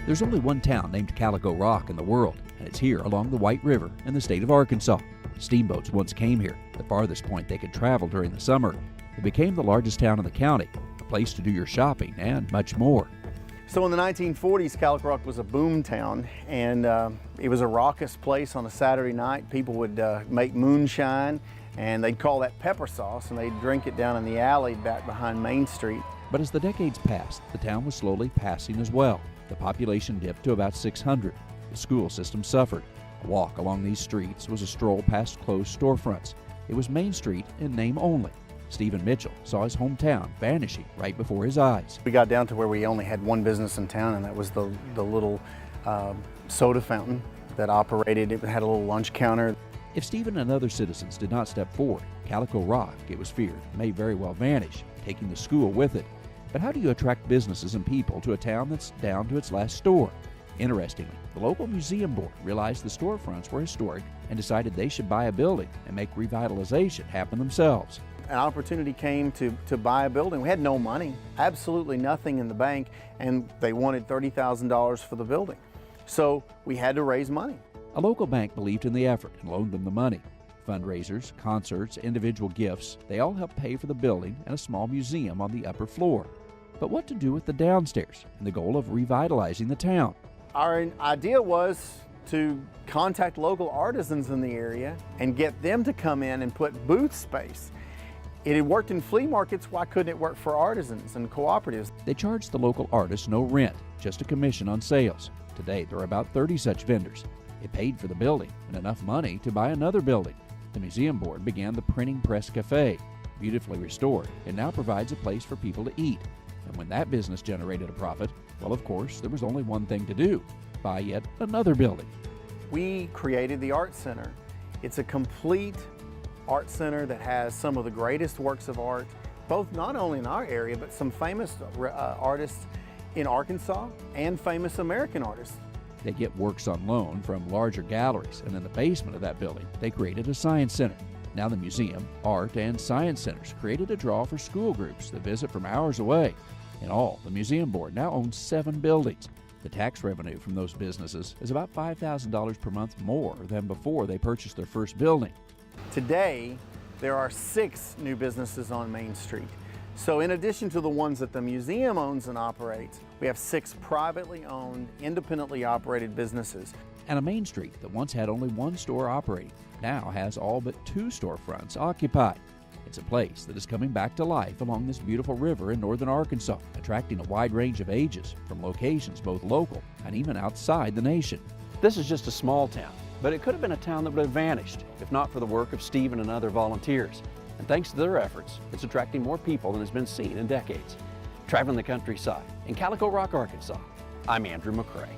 There's only one town named CalicoRock in the world, and it's here along the White River in the state of Arkansas. Steamboats once came here, the farthest point they could travel during the summer. It became the largest town in the county, a place to do your shopping and much more. So in the 1940s, CalicoRock was a boom town, and it was a raucous place on a Saturday night. People would make moonshine, and they'd call that pepper sauce, and they'd drink it down in the alley back behind Main Street. But as the decades passed, the town was slowly passing as well. The population dipped to about 600. The school system suffered. A walk along these streets was a stroll past closed storefronts. It was Main Street in name only. Stephen Mitchell saw his hometown vanishing right before his eyes. We got down to where we only had one business in town, and that was the little soda fountain that operated. It had a little lunch counter. If Stephen and other citizens did not step forward, CalicoRock, it was feared, may very well vanish, taking the school with it. But how do you attract businesses and people to a town that's down to its last store? Interestingly, the local museum board realized the storefronts were historic and decided they should buy a building and make revitalization happen themselves. An opportunity came to buy a building. We had no money, absolutely nothing in the bank, and they wanted $30,000 for the building. So we had to raise money. A local bank believed in the effort and loaned them the money. Fundraisers, concerts, individual gifts, they all helped pay for the building and a small museum on the upper floor. But what to do with the downstairs and the goal of revitalizing the town? Our idea was to contact local artisans in the area and get them to come in and put booth space. It had worked in flea markets, why couldn't it work for artisans and cooperatives? They charged the local artists no rent, just a commission on sales. Today, there are about 30 such vendors. It paid for the building and enough money to buy another building. The museum board began the Printing Press Cafe. Beautifully restored, it now provides a place for people to eat. And when that business generated a profit, well, of course, there was only one thing to do: buy yet another building. We created the Art Center. It's a complete art center that has some of the greatest works of art, both not only in our area, but some famous artists in Arkansas and famous American artists. They get works on loan from larger galleries, and in the basement of that building, they created a science center. Now the museum, art, and science centers created a draw for school groups that visit from hours away. In all, the museum board now owns 7 buildings. The tax revenue from those businesses is about $5,000 per month more than before they purchased their first building. Today, there are 6 new businesses on Main Street. So in addition to the ones that the museum owns and operates, we have 6 privately owned, independently operated businesses. And a Main Street that once had only one store operating now has all but 2 storefronts occupied. It's a place that is coming back to life along this beautiful river in northern Arkansas, attracting a wide range of ages from locations both local and even outside the nation. This is just a small town, but it could have been a town that would have vanished if not for the work of Stephen and other volunteers. And thanks to their efforts, it's attracting more people than has been seen in decades. Traveling the countryside in CalicoRock, Arkansas, I'm Andrew McCrae.